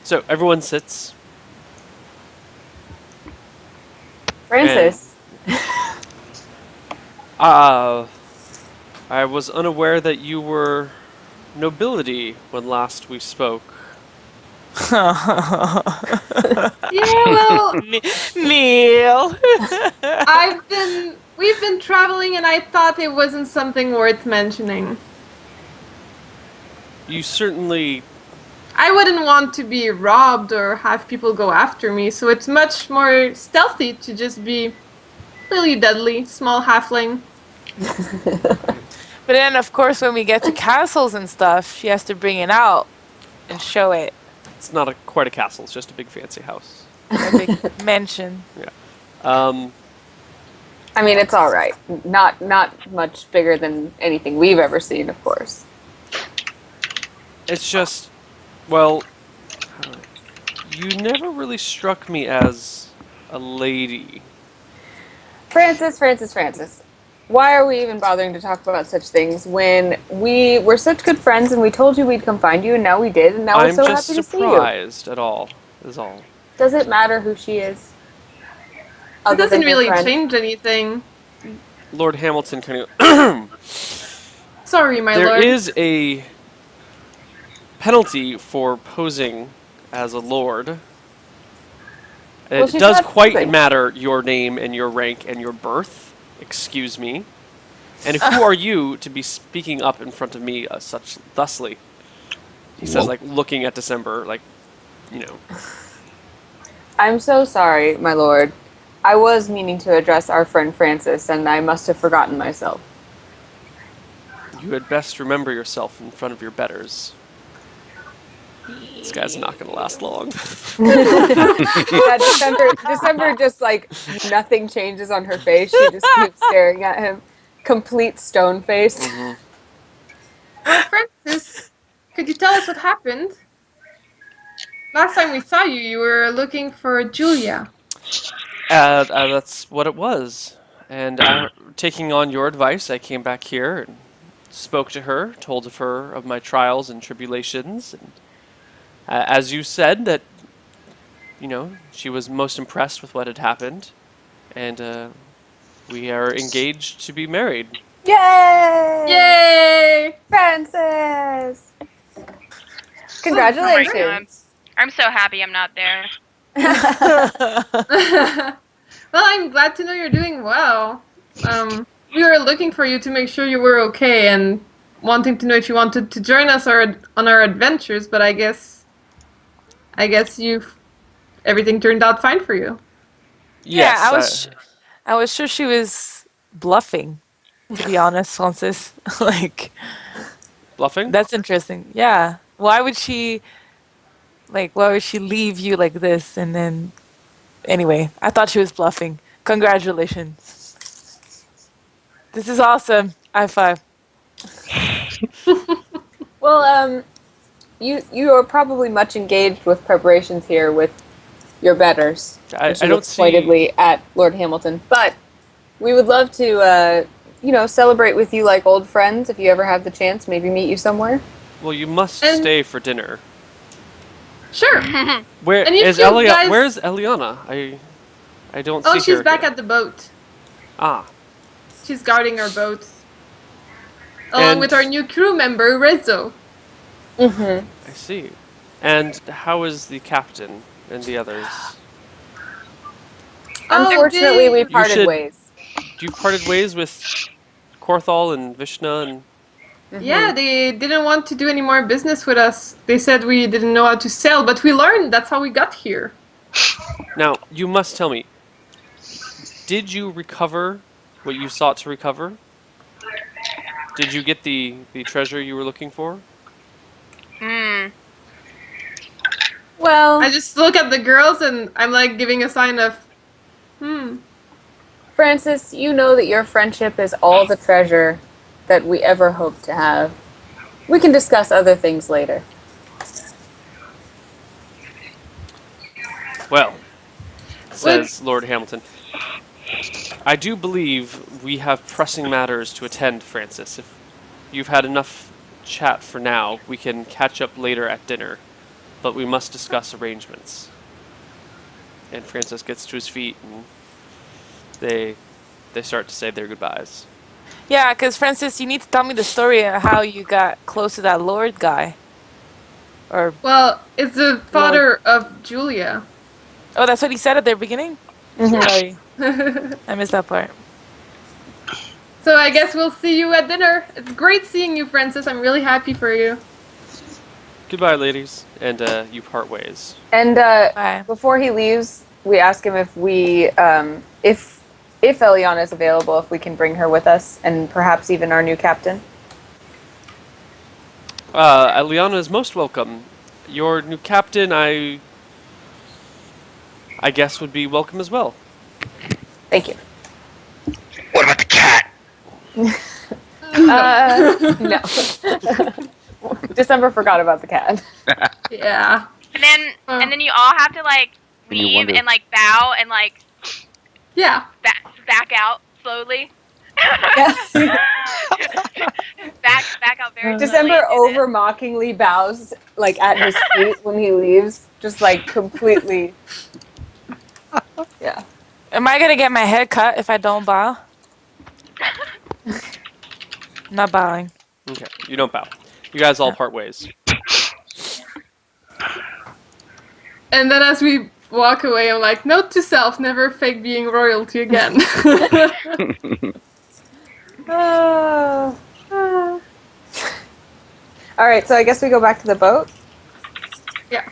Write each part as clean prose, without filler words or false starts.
So everyone sits. Francis. I was unaware that you were nobility when last we spoke. Yeah, well, Neal. we've been traveling and I thought it wasn't something worth mentioning. You certainly... I wouldn't want to be robbed or have people go after me, so it's much more stealthy to just be really deadly, small halfling. But then, of course, when we get to castles and stuff, she has to bring it out and show it. It's not quite a castle, it's just a big fancy house. A big mansion. Yeah. I mean, it's all right. Not much bigger than anything we've ever seen, of course. It's just... Well... You never really struck me as a lady. Francis. Why are we even bothering to talk about such things when we were such good friends and we told you we'd come find you and now we did and now we're so happy to see you? I'm just surprised at all, is all. Does it matter who she is? It doesn't really change anything. Lord Hamilton kind of... Sorry, my lord. There is a penalty for posing as a lord. And Well, it she's does not quite posing. matter your name and your rank and your birth. Excuse me. And who are you to be speaking up in front of me such thusly? He says, like, looking at December, like, you know. I'm so sorry, my lord. I was meaning to address our friend Francis, and I must have forgotten myself. You had best remember yourself in front of your betters. This guy's not going to last long. Yeah, December just, like, nothing changes on her face. She just keeps staring at him. Complete stone face. Mm-hmm. Well, Francis, could you tell us what happened? Last time we saw you, you were looking for Julia. That's what it was. And taking on your advice, I came back here and spoke to her, told her of my trials and tribulations. And as you said, that, you know, she was most impressed with what had happened. And we are engaged to be married. Yay! Yay! Francis! Congratulations. Oh my God. I'm so happy I'm not there. Well, I'm glad to know you're doing well. We were looking for you to make sure you were okay and wanting to know if you wanted to join us on our adventures, but I guess everything turned out fine for you. Yes, I was sure she was bluffing, to be honest, Francis. Like, bluffing? that's interesting. Yeah. Why would she leave you like this and then... Anyway, I thought she was bluffing. Congratulations. This is awesome. High five. Well, you are probably much engaged with preparations here with your betters. I don't see... Pointedly at Lord Hamilton, but we would love to, celebrate with you like old friends. If you ever have the chance, maybe meet you somewhere. Well, you must stay for dinner. Sure. Where And if is you Eliana? guys- Where's Eliana? I don't see her. Oh, she's back here. at the boat. Ah. She's guarding our boat. Along And- with our new crew member, Rezzo. Mm-hmm. I see. And how is the captain and the others? Unfortunately, we You parted should- ways. You parted ways with Korthal and Vishna and... Yeah, they didn't want to do any more business with us. They said we didn't know how to sail, but we learned. That's how we got here. Now, you must tell me, did you recover what you sought to recover? Did you get the treasure you were looking for? Well, I just look at the girls and I'm like giving a sign of, Francis, you know that your friendship is all the treasure that we ever hope to have. We can discuss other things later. Well, says Lord Hamilton, I do believe we have pressing matters to attend, Francis. If you've had enough chat for now, we can catch up later at dinner. but we must discuss arrangements. And Francis gets to his feet, and they start to say their goodbyes. Yeah, because Francis, you need to tell me the story of how you got close to that Lord guy. Or Well, it's the father of Julia. oh, that's what he said at the beginning. Mhm. Sorry, I missed that part. So I guess we'll see you at dinner. It's great seeing you, Francis. I'm really happy for you. Goodbye, ladies, and you part ways. And Bye. before he leaves, we ask him if we, if Eliana is available, if we can bring her with us, and perhaps even our new captain. Eliana is most welcome. Your new captain, I guess, would be welcome as well. Thank you. What about the cat? No. December forgot about the cat. Yeah. And then you all have to like And you leave wonder- and like bow and like Yeah. back out slowly. Yeah. back out very slowly. December and do this. over mockingly bows like at his feet when he leaves, just like completely. Yeah. Am I gonna get my head cut if I don't bow? Not bowing. Okay, you don't bow. You guys all part ways. And then as we walk away, I'm like, note to self, never fake being royalty again. Oh. All right, so I guess we go back to the boat. Yeah.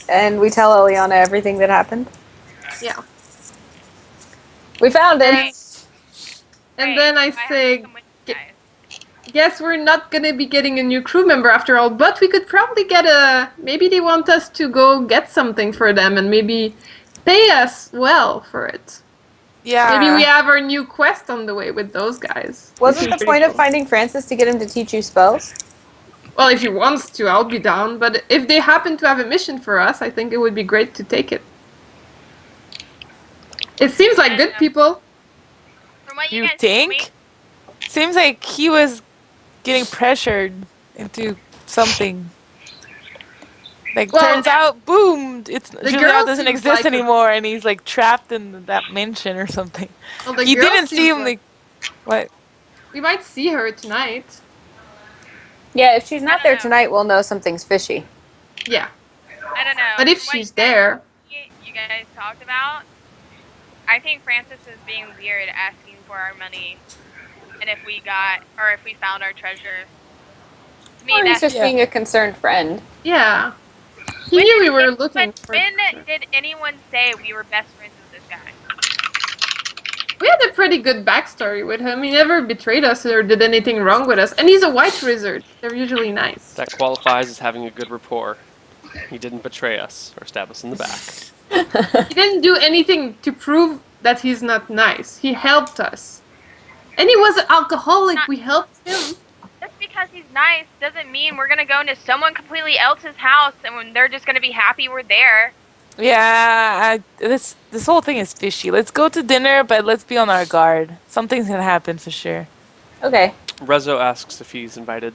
And we tell Eliana everything that happened. Yeah. We found it. And Right, then I so have say, to come with you guys. yes, we're not gonna be getting a new crew member after all, but we could probably get maybe they want us to go get something for them and maybe pay us well for it. Yeah. Maybe we have our new quest on the way with those guys. Wasn't Which the is point pretty of cool. finding Francis to get him to teach you spells? Well, if he wants to, I'll be down. But if they happen to have a mission for us, I think it would be great to take it. It seems like good people. From what you You guys told me, think? Seems like he was getting pressured into something. Like, Well, turns out, boom! It's the Julia girl doesn't seems exist like a- anymore, and he's like trapped in that mansion or something. Well, the You girl didn't see seems him like what? We might see her tonight. Yeah, if she's not I there don't know. tonight, we'll know something's fishy. Yeah. I don't know. But if From what she's you guys there- told me, you guys talked about, I think Francis is being weird asking for our money, and if we found our treasure. To me, Or he's that's just being a concerned friend. Yeah. He When knew we did were any- looking for. When did anyone say we were best friends with this guy? We had a pretty good backstory with him. He never betrayed us or did anything wrong with us. And he's a white wizard. They're usually nice. That qualifies as having a good rapport. He didn't betray us or stab us in the back. He didn't do anything to prove that he's not nice. He helped us. And he was an alcoholic. We helped him. Just because he's nice doesn't mean we're gonna go into someone completely else's house and when they're just gonna be happy we're there. Yeah, this whole thing is fishy. Let's go to dinner, but let's be on our guard. Something's gonna happen for sure. Okay. Rezo asks if he's invited.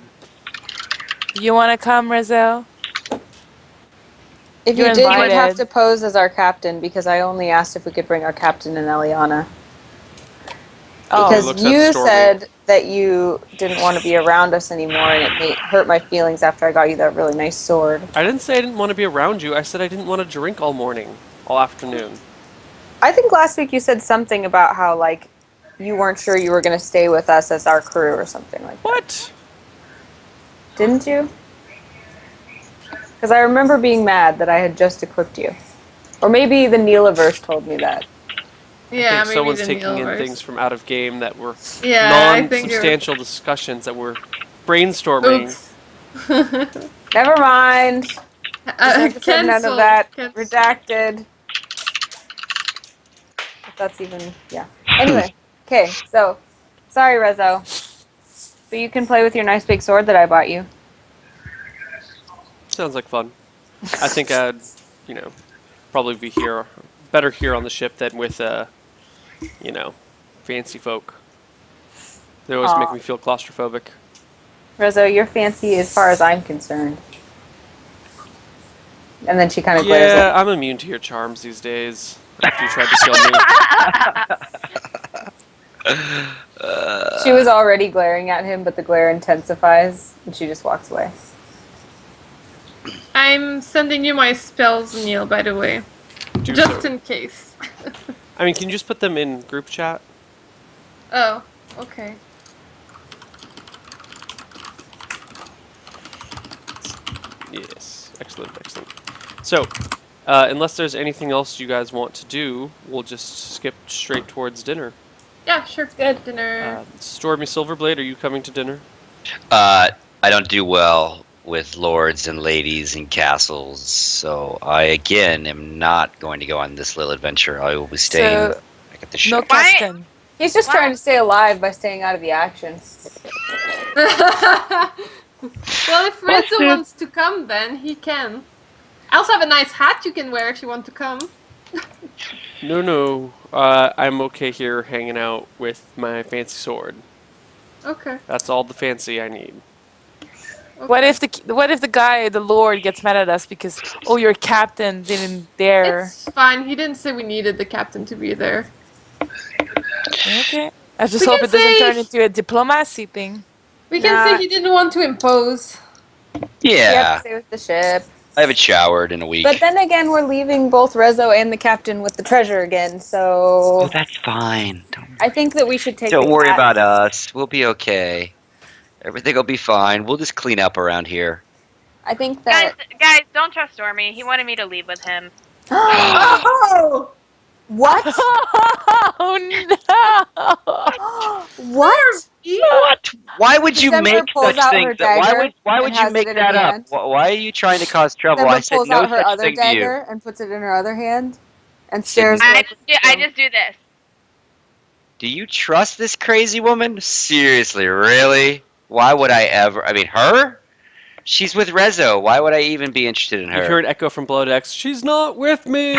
You wanna come, Rezo? If You're you did, you'd have invited. to pose as our captain because I only asked if we could bring our captain and Eliana. Oh, He Because looks at you Stormy. said that you didn't want to be around us anymore and it hurt my feelings after I got you that really nice sword. I didn't say I didn't want to be around you. I said I didn't want to drink all morning, all afternoon. I think last week you said something about how, like, you weren't sure you were going to stay with us as our crew or something like that. What? Didn't you? Because I remember being mad that I had just equipped you. Or maybe the Nealiverse told me that. Yeah, I think maybe someone's the taking in Nealverse. things from out of game that were Yeah, I think you're. non-substantial discussions that were brainstorming. Oops. Never mind. Said none Cancel. of that. Cancel. Redacted. If that's even, yeah. Anyway, okay, so, sorry, Rezo. But you can play with your nice big sword that I bought you. Sounds like fun. I think I'd, probably be better here on the ship than with, fancy folk. They always make Aw. me feel claustrophobic. Rizzo, you're fancy as far as I'm concerned. And then she kind of glares Yeah, at I'm immune to your charms these days. After you tried to kill me. She was already glaring at him, but the glare intensifies, and she just walks away. I'm sending you my spells, Neal, by the way. Do Just so. in case. I mean, can you just put them in group chat? Oh, okay. Yes. Excellent, excellent. So, unless there's anything else you guys want to do, we'll just skip straight towards dinner. Yeah, sure. Good. Dinner. Stormy Silverblade, are you coming to dinner? I don't do well with lords and ladies and castles, so I again am not going to go on this little adventure. I will be staying So, back at the no ship. captain. He's just What? trying to stay alive by staying out of the action. Well, if Rizzo wants to come, then he can. I also have a nice hat you can wear if you want to come. No. I'm okay here hanging out with my fancy sword. Okay. That's all the fancy I need. What if the guy, the Lord, gets mad at us because your captain didn't dare? It's fine. He didn't say we needed the captain to be there. Okay. I just We hope can it doesn't say- turn into a diplomacy thing. We can Nah. say he didn't want to impose. You have Yeah, to stay with the ship. I haven't showered in a week. But then again, we're leaving both Rizzo and the captain with the treasure again, so Oh, that's fine. I think that we should take Don't the worry cat. about us. We'll be okay. Everything will be fine. We'll just clean up around here. I think Guys, that... don't trust Stormy. He wanted me to leave with him. Oh! What? Oh no! What? What? Why would you December make pulls such out things? her dagger Why would and you has make it in her that up? hand. Why are you trying to cause trouble? December I said pulls no out her such other thing to you. dagger and puts it in her other hand and stares I like... just do this. Do you trust this crazy woman? Seriously, really? Why would I ever? I mean, her? She's with Rezo. Why would I even be interested in You her? heard echo from below decks. She's not with me.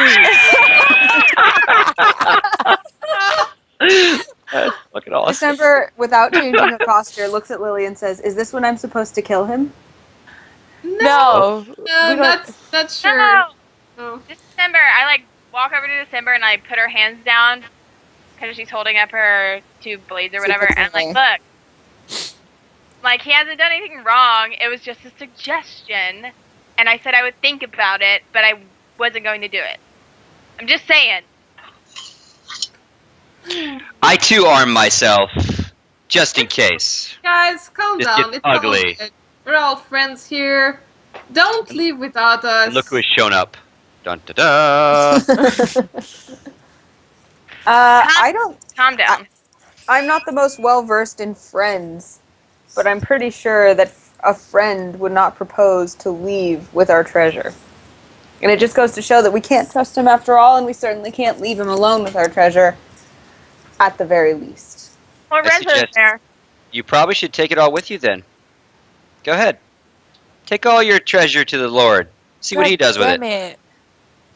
Look at all this. December, without changing her posture, looks at Lily and says, "Is this when I'm supposed to kill him?" No. We No, don't- that's sure. No, Oh. December. I walk over to December and I put her hands down because she's holding up her two blades or whatever, and I'm like, look, like he hasn't done anything wrong. It was just a suggestion, and I said I would think about it, but I wasn't going to do it. I'm just saying. I too arm myself, just in case. Guys, calm This down. gets It's all ugly. good. We're all friends here. Don't leave without us. And look who has shown up. Dun da da. I don't... Calm down. I'm not the most well-versed in friends, but I'm pretty sure that a friend would not propose to leave with our treasure. And it just goes to show that we can't trust him after all, and we certainly can't leave him alone with our treasure, at the very least. Well, I Renzo's suggest- there. You probably should take it all with you then. Go ahead. Take all your treasure to the Lord. See what he does with it. Damn it.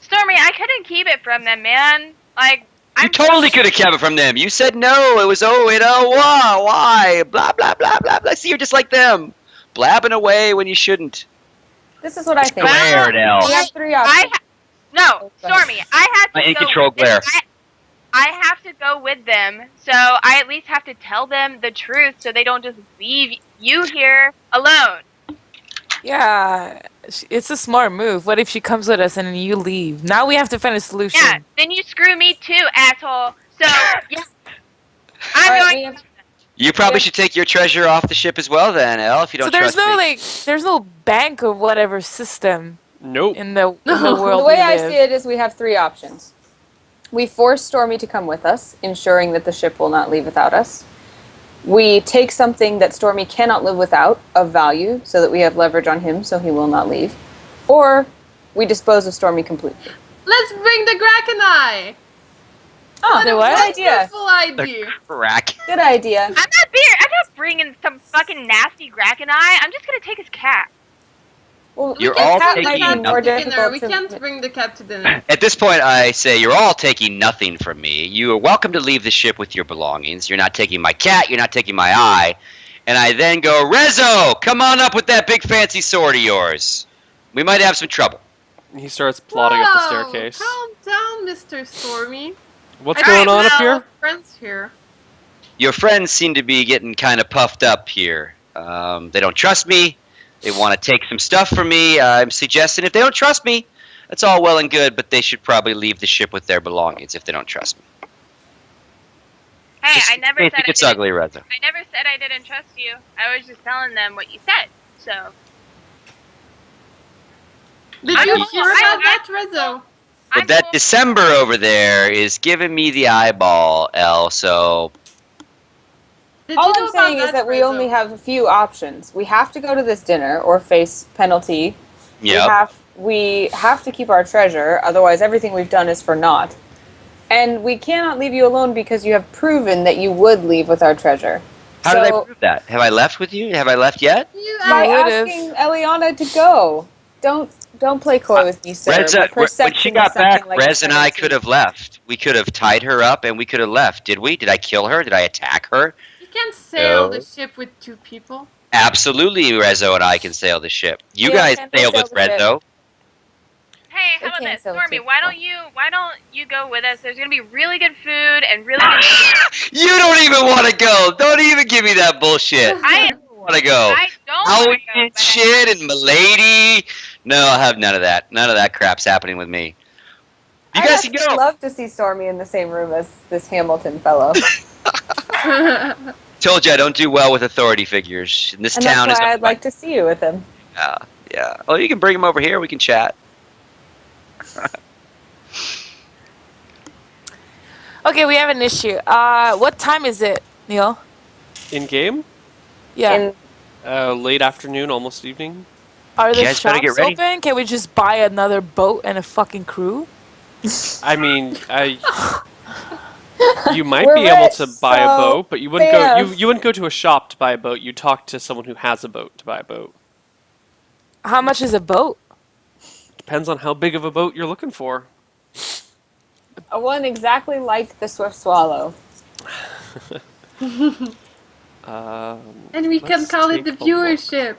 Stormy, I couldn't keep it from them, man. Like, You totally could have kept it from them. You said no. It was why, blah blah blah blah blah. See, you're just like them, blabbing away when you shouldn't. This is what I think. Glared We elf. have three options. No, Stormy, I have My to go in-control with them. glare. I have to go with them, so I at least have to tell them the truth so they don't just leave you here alone. Yeah, it's a smart move. What if she comes with us and then you leave? Now we have to find a solution. Yeah, then you screw me too, asshole. So, yeah. I'm All right, going we have- You probably Yeah. should take your treasure off the ship as well, then, El. If you So don't there's trust no me. there's no bank or whatever system Nope. in the No. world The way we I live. see it is we have three options. We force Stormy to come with us, ensuring that the ship will not leave without us. We take something that Stormy cannot live without of value so that we have leverage on him so he will not leave. Or we dispose of Stormy completely. Let's bring the Krakeneye. Oh, The what? good idea. Wonderful idea. Crack. Good idea. I'm not bringing some fucking nasty Krakeneye. I'm just gonna take his cat. Well, You're the all cat taking might be nothing. more Dinner. difficult We to... can't bring the cat to dinner. At this point, I say you're all taking nothing from me. You are welcome to leave the ship with your belongings. You're not taking my cat. You're not taking my eye. And I then go, Rezo, come on up with that big fancy sword of yours. We might have some trouble. He starts plodding up the staircase. Calm down, Mr. Stormy. What's I going think on we up have here? Friends here. Your friends seem to be getting kind of puffed up here. They don't trust me. They want to take some stuff from me. I'm suggesting if they don't trust me, that's all well and good, but they should probably leave the ship with their belongings if they don't trust me. Hey, Just I in never case said it gets I ugly, Rezo. I never said I didn't trust you. I was just telling them what you said. So. Did I'm you cool. hear about that, Rizzo? But that December over there is giving me the eyeball, Elle, so... Did All you know I'm saying about is that we Rizzo? only have a few options. We have to go to this dinner or face penalty. Yep. We have to keep our treasure, otherwise everything we've done is for naught. And we cannot leave you alone because you have proven that you would leave with our treasure. How did I prove that? Have I left with you? Have I left yet? You By You would've. asking Eliana to go. Don't play coy with me, sir. Reza, My when she perception got is something back, like Rez and I 17. could have left. We could have tied her up and we could have left. Did we? Did I kill her? Did I attack her? You can't sail No. the ship with two people. Absolutely, Rezo and I can sail the ship. You Yeah, guys can we sail sail with the ship? Rezo. Hey, They how about can't this, sell Stormy? to Why don't you go with us? There's gonna be really good food and really good. You don't even want to go. Don't even give me that bullshit. I Want to go? I don't want Halloween to go. But shit and Milady. No, I'll have none of that. None of that crap's happening with me. You guys can I'd go. love to see Stormy in the same room as this Hamilton fellow. Told you I don't do well with authority figures. And this And town that's is. why I'd like to see you with him. Yeah. Oh, you can bring him over here. We can chat. Okay, we have an issue. What time is it, Neal? In game? Yeah. And Late afternoon, almost evening. Are You the guys better get shops ready. open? Can we just buy another boat and a fucking crew? I mean, you might We're be able rich, to buy a so boat, but you wouldn't go. bam. You wouldn't go to a shop to buy a boat. You talk to someone who has a boat to buy a boat. How much is a boat? Depends on how big of a boat you're looking for. a one exactly like the Swift Swallow. and we can Let's call it the take a look. viewership.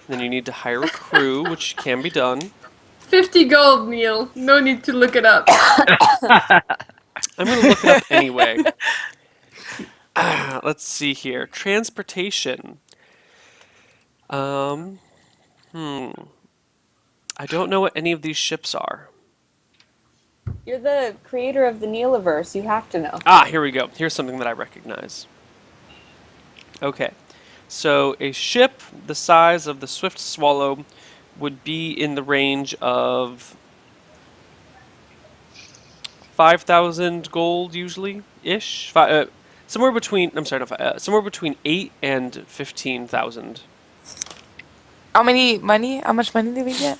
Then you need to hire a crew, which can be done. 50 gold, Neil. No need to look it up. I'm going to look it up anyway. Let's see here. Transportation. I don't know what any of these ships are. You're the creator of the Nealiverse. You have to know. Ah, here we go. Here's something that I recognize. Okay. So a ship the size of the Swift Swallow would be in the range of 5,000 gold usually ish. Somewhere between somewhere between 8 and 15,000. How much money did we get?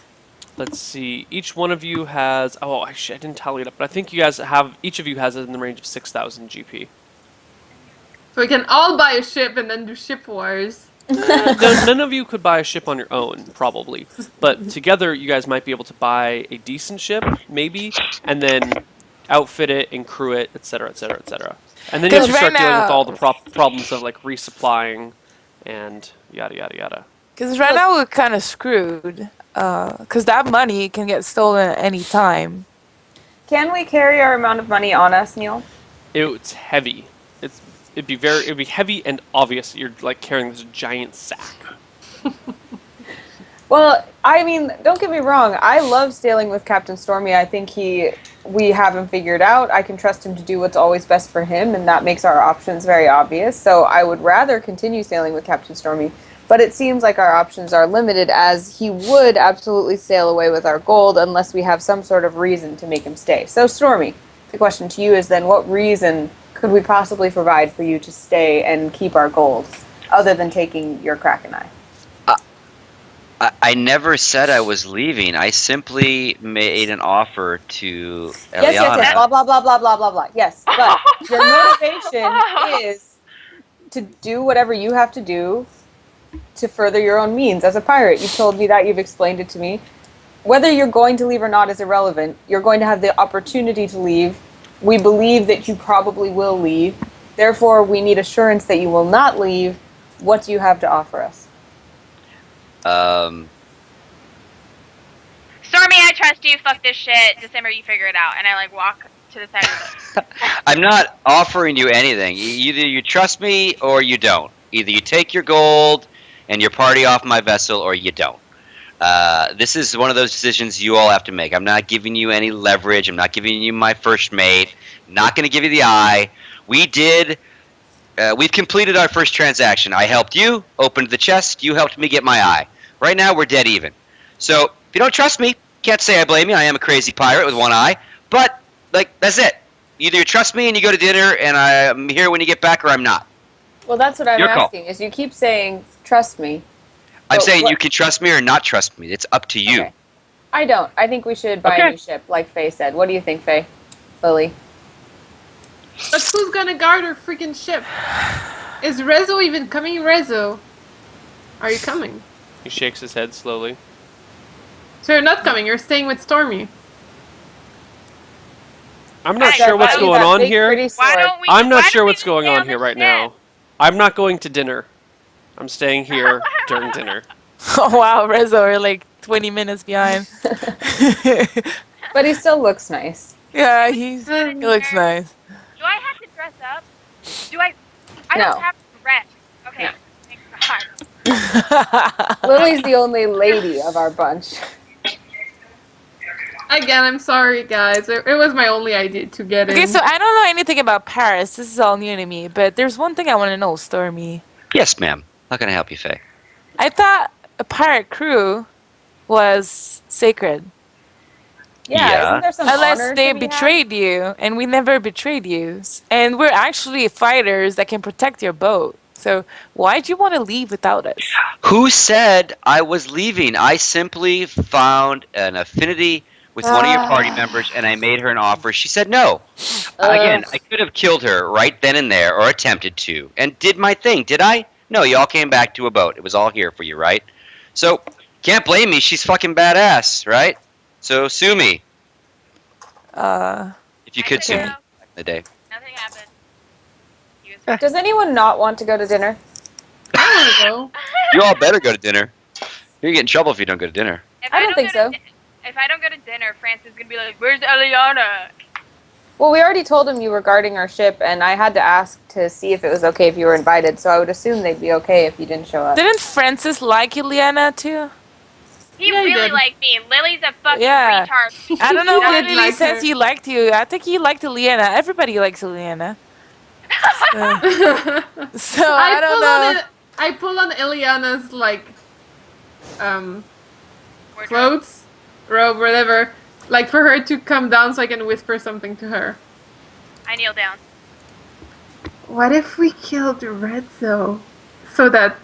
Let's see. Each one of you has. Oh, actually, I didn't tally it up, but I think each of you has it in the range of 6,000 GP. So we can all buy a ship and then do ship wars. None of you could buy a ship on your own, probably. But together, you guys might be able to buy a decent ship, maybe, and then outfit it and crew it, etc., etc., etc. And then you have to 'Cause start right dealing with now- all the problems of like resupplying and yada yada yada. Because right now we're kind of screwed. Because that money can get stolen at any time. Can we carry our amount of money on us, Neil? It's heavy. It'd be heavy and obvious. You're like carrying this giant sack. Well, I mean, don't get me wrong. I love sailing with Captain Stormy. I think we have him figured out. I can trust him to do what's always best for him, and that makes our options very obvious. So I would rather continue sailing with Captain Stormy. But it seems like our options are limited, as he would absolutely sail away with our gold unless we have some sort of reason to make him stay. So, Stormy, the question to you is then, what reason could we possibly provide for you to stay and keep our gold, other than taking your Kraken Eye? I never said I was leaving. I simply made an offer to Eliana. Yes, blah, blah, blah, blah, blah, blah, blah. Yes, but your motivation is to do whatever you have to do to further your own means as a pirate. You've told me that, you've explained it to me. Whether you're going to leave or not is irrelevant. You're going to have the opportunity to leave. We believe that you probably will leave. Therefore, we need assurance that you will not leave. What do you have to offer us? Stormy, I trust you. Fuck this shit. December, you figure it out. And I like walk to the side of the boat. I'm not offering you anything. Either you trust me or you don't. Either you take your gold and your party off my vessel, or you don't. This is one of those decisions you all have to make. I'm not giving you any leverage. I'm not giving you my first mate. Not going to give you the eye. We've completed our first transaction. I helped you, opened the chest. You helped me get my eye. Right now, we're dead even. So, if you don't trust me, can't say I blame you. I am a crazy pirate with one eye. But, that's it. Either you trust me and you go to dinner and I'm here when you get back, or I'm not. Well, that's what I'm Your call. asking, is you keep saying, trust me. I'm But saying what- you can trust me or not trust me. It's up to you. Okay. I don't. I think we should buy a new ship, like Faye said. What do you think, Faye? Lily? But who's gonna guard our freaking ship? Is Rezo even coming? Rezo, are you coming? He shakes his head slowly. So you're not coming. You're staying with Stormy. I'm not Hey, sure what's why going on here. Why don't we? I'm not why sure don't we what's just going stay on the here right ship? now. I'm not going to dinner. I'm staying here during dinner. Oh wow, Rezo, we're like 20 minutes behind. But he still looks nice. Yeah, he looks nice. Do I have to dress up? Do I? I No. don't have to dress. Okay. No. Thank God. Lily's the only lady of our bunch. Again, I'm sorry, guys. It was my only idea to get in. Okay, so I don't know anything about Paris. This is all new to me. But there's one thing I want to know, Stormy. Yes, ma'am. How can I help you, Faye? I thought a pirate crew was sacred. Yeah, isn't there some Unless honor they to be had? betrayed you, and we never betrayed you. And we're actually fighters that can protect your boat. So why'd you want to leave without us? Who said I was leaving? I simply found an affinity with one of your party members, and I made her an offer. She said no. Again, I could have killed her right then and there, or attempted to, and did my thing. Did I? No, you all came back to a boat. It was all here for you, right? So, can't blame me. She's fucking badass, right? So, sue me. If you could sue me back in the day. Nothing happened. He was fine. Does anyone not want to go to dinner? I want to go. You all better go to dinner. You're getting in trouble if you don't go to dinner. If I don't think go so. to if I don't go to dinner, Francis is gonna be like, "Where's Eliana?" Well, we already told him you were guarding our ship, and I had to ask to see if it was okay if you were invited, so I would assume they'd be okay if you didn't show up. Didn't Francis like Ileana too? He Yeah, he really did. liked me. Lily's a fucking Yeah. retard. I don't know Yeah, what I did Lily like says her. he liked you. I think he liked Ileana. Everybody likes Ileana. So I don't know. I pull on Ileana's Wardrobe. clothes, robe, whatever, like for her to come down so I can whisper something to her. I kneel down. What if we killed Redzo so that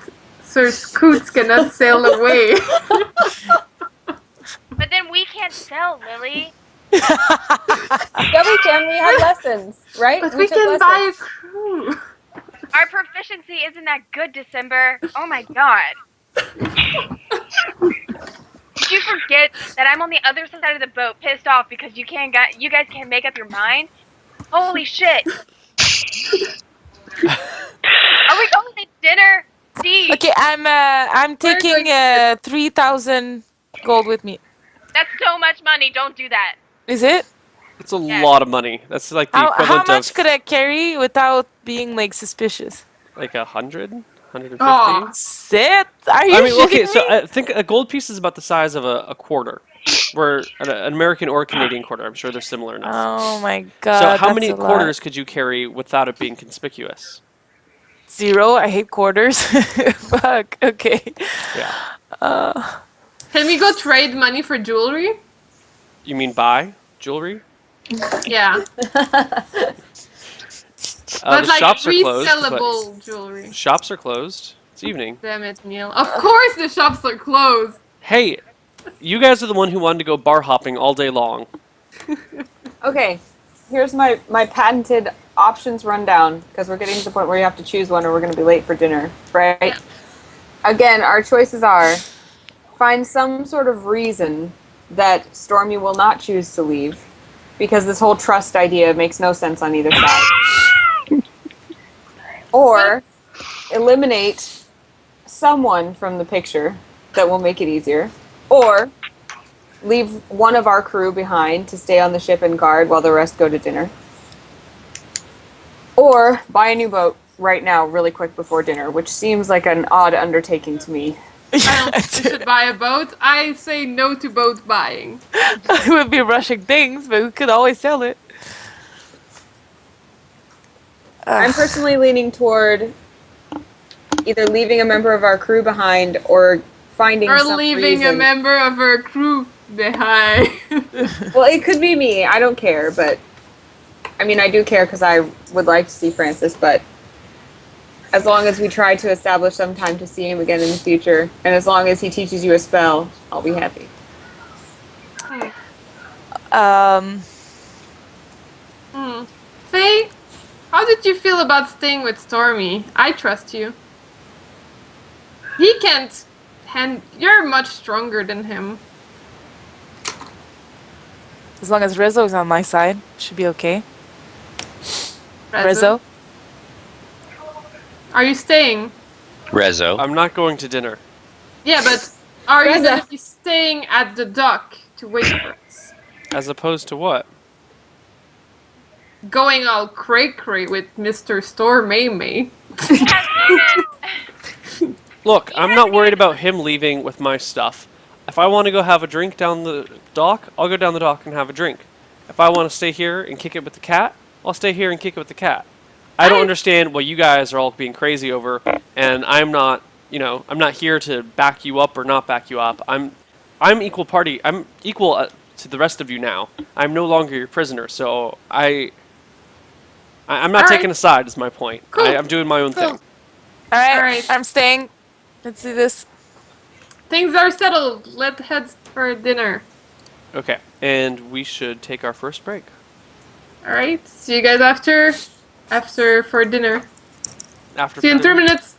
Sir Scoots cannot sail away? But then we can't sell, Lily. Yeah, we can. We have lessons, right? But we took can buy a lessons. crew. Our proficiency isn't that good, December. Oh my god. Did you forget that I'm on the other side of the boat, pissed off because you guys can't make up your mind? Holy shit! Are we going to dinner? See, Okay, I'm taking 3,000 gold with me. that's so much money. Don't do that. Is it? It's a Yeah. lot of money. That's like the How equivalent much of could I carry without being like suspicious? like 100, 150. Aw. Sit? Are you I mean, okay, shitting so me? I think a gold piece is about the size of a quarter, where an American or a Canadian quarter. I'm sure they're similar enough. Oh my god. So how that's many a lot. quarters could you carry without it being conspicuous? 0. I hate quarters. Fuck. Okay. Yeah. Can we go trade money for jewelry? You mean buy jewelry? Yeah, The but like shops are closed. resellable jewelry. But shops are closed. It's evening. Damn it, Neal. Of course the shops are closed. Hey, you guys are the one who wanted to go bar hopping all day long. Okay, here's my patented options rundown, because we're getting to the point where you have to choose one or we're going to be late for dinner, right? Yeah. Again, our choices are find some sort of reason that Stormy will not choose to leave, because this whole trust idea makes no sense on either side. Or eliminate someone from the picture that will make it easier. Or leave one of our crew behind to stay on the ship and guard while the rest go to dinner. Or buy a new boat right now, really quick before dinner, which seems like an odd undertaking to me. I don't think we should buy a boat. I say no to boat buying. I would be rushing things, but we could always sell it. I'm personally leaning toward either leaving a member of our crew behind or finding Or some leaving reason. a member of our crew behind. Well, it could be me. I don't care, but I mean, I do care because I would like to see Francis, but as long as we try to establish some time to see him again in the future, and as long as he teaches you a spell, I'll be happy. Faye, how did you feel about staying with Stormy? I trust you. He can't you're much stronger than him. As long as Rizzo's on my side, should be okay. Rizzo? Are you staying? Rezo. I'm not going to dinner. Yeah, but are you Reza. going to be staying at the dock to wait for us? As opposed to what? Going all cray-cray with Mr. Stormy. Look, I'm not worried about him leaving with my stuff. If I want to go have a drink down the dock, I'll go down the dock and have a drink. If I want to stay here and kick it with the cat, I'll stay here and kick it with the cat. I don't understand what you guys are all being crazy over, and I'm not, I'm not here to back you up or not back you up. I'm equal party. I'm equal to the rest of you now. I'm no longer your prisoner, so I'm not taking a side. Is my point. Cool. I'm doing my own thing. All right, Alright. I'm staying. Let's do this. Things are settled. Let's head for dinner. Okay, and we should take our first break. Alright, see you guys after for dinner. After See you in 3 dinner. minutes.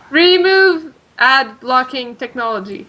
Remove ad blocking technology.